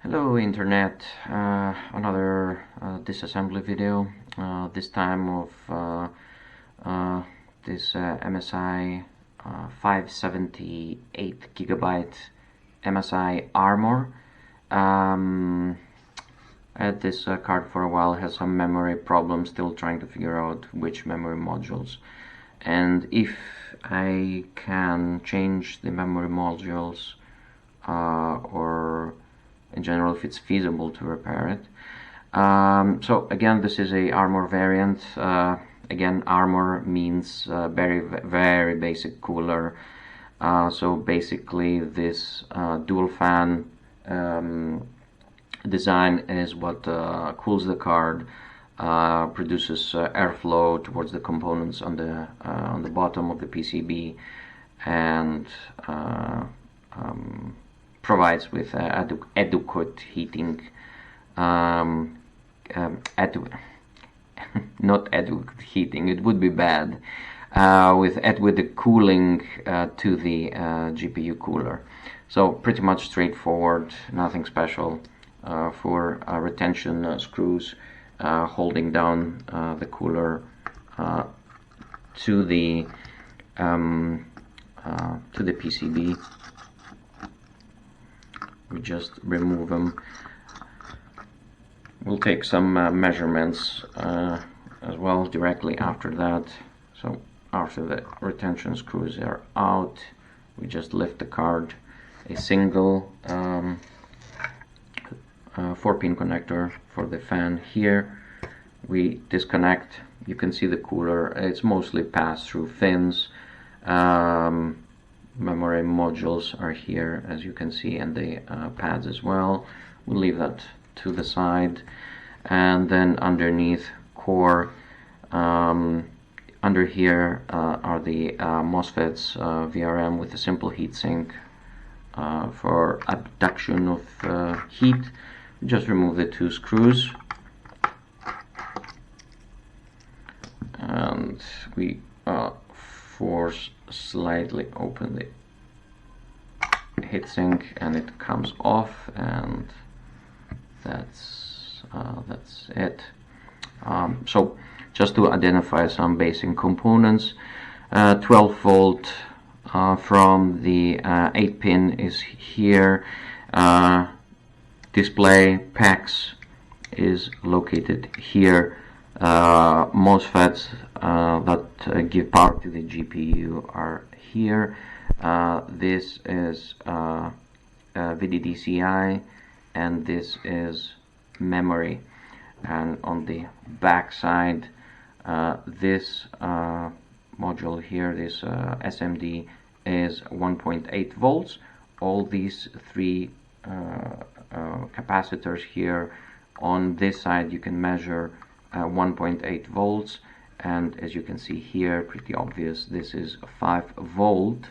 Hello Internet, another disassembly video, this time of this MSI 570 8 GB MSI Armor. I had this card for a while, has some memory problems, still trying to figure out which memory modules, and if I can change the memory modules or in general if it's feasible to repair it. So again, this is a Armor variant. Again, Armor means very basic cooler. So basically this dual fan design is what cools the card, produces airflow towards the components on the bottom of the PCB, and provides with adequate heating, not adequate heating, it would be bad, with the cooling to the GPU cooler. So pretty much straightforward, nothing special, for retention screws holding down the cooler to the PCB. We just remove them. We'll take some measurements as well directly after that. So after the retention screws are out, we just lift the card. A single 4-pin connector for the fan here. We disconnect. You can see the cooler. It's mostly pass-through fins. Memory modules are here, as you can see, and the pads as well. We'll leave that to the side. And then underneath core, under here are the MOSFETs, VRM with a simple heatsink for abduction of heat. Just remove the 2 screws, and we force slightly open the heatsink, and it comes off, and that's it. So just to identify some basic components, 12 volt from the 8-pin is here. Display PACs is located here. MOSFETs that give power to the GPU are here. This is VDDCI, and this is memory. And on the back side, this module here, this SMD, is 1.8 volts. All these 3 capacitors here on this side, you can measure 1.8 volts, and as you can see here, pretty obvious, this is a 5 volt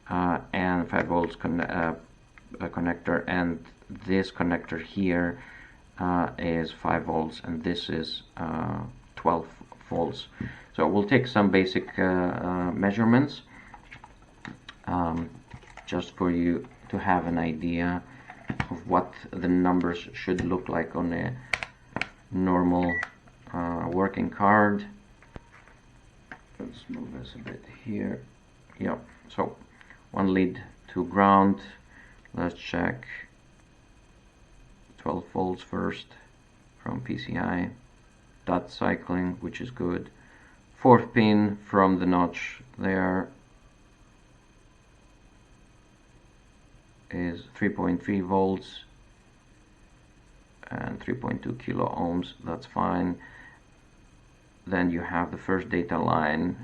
and 5 volts connector, and this connector here is 5 volts, and this is 12 volts. So we'll take some basic measurements just for you to have an idea of what the numbers should look like on a normal working card. Let's move this a bit here. Yeah, so 1 lead to ground. Let's check 12 volts first from PCI. Dot cycling, which is good. 4th pin from the notch there is 3.3 volts and 3.2 kilo ohms. That's fine. Then you have the first data line,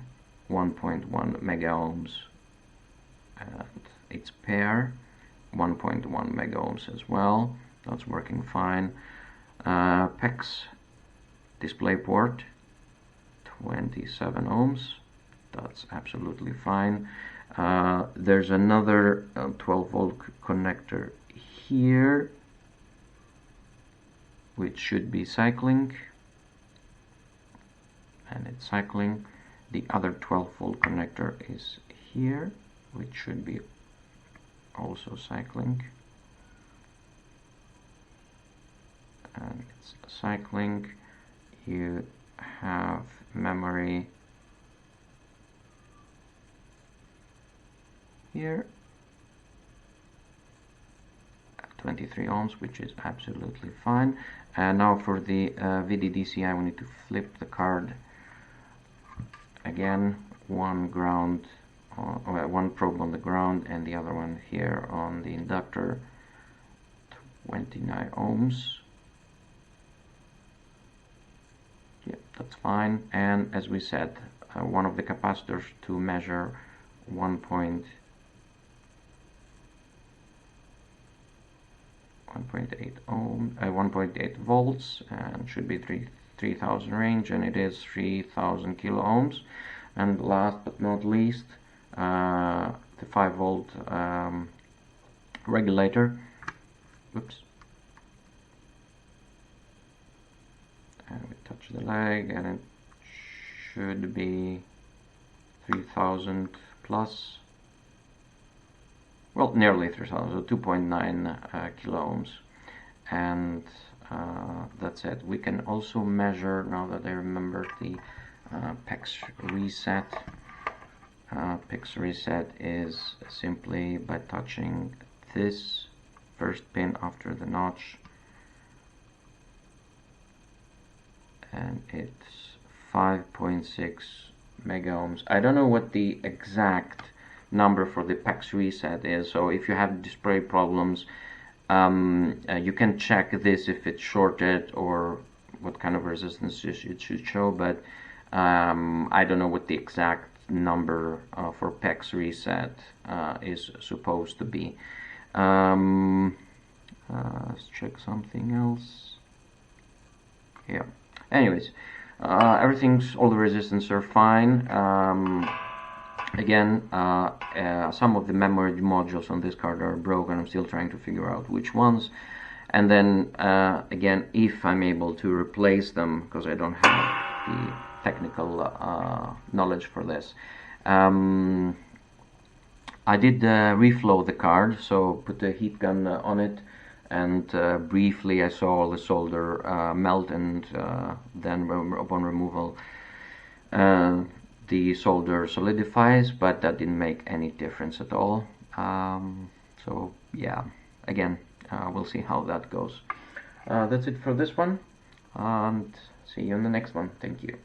1.1 mega ohms, and its pair, 1.1 mega ohms as well. That's working fine. PEX display port, 27 ohms. That's absolutely fine. There's another 12 volt connector here, which should be cycling, and it's cycling. The other 12 volt connector is here, which should be also cycling. and it's cycling. You have memory here, 23 ohms, which is absolutely fine. And now for the VDDCI, we need to flip the card again, one ground, one probe on the ground and the other one here on the inductor, 29 ohms. Yep, that's fine. And as we said, one of the capacitors to measure 1.8 volts, and should be 3000 range, and it is 3000 kilo ohms. And last but not least, the 5 volt regulator. Oops. And we touch the leg, and it should be 3000 plus. Well, nearly 3000, so 2.9 kilo ohms, and that's it. We can also measure, now that I remember, the PEX reset. PEX reset is simply by touching this first pin after the notch, and it's 5.6 mega ohms. I don't know what the exact number for the PEX reset is, so if you have display problems, you can check this if it's shorted or what kind of resistance it should show, but I don't know what the exact number for PEX reset is supposed to be. Let's check something else. Yeah. Anyways, all the resistance are fine. Again, some of the memory modules on this card are broken. I'm still trying to figure out which ones. And then, again, if I'm able to replace them, because I don't have the technical knowledge for this, I did reflow the card, so put a heat gun on it, and briefly I saw all the solder melt, and then upon removal the solder solidifies, but that didn't make any difference at all. So yeah, again, we'll see how that goes. That's it for this one, and see you in the next one. Thank you.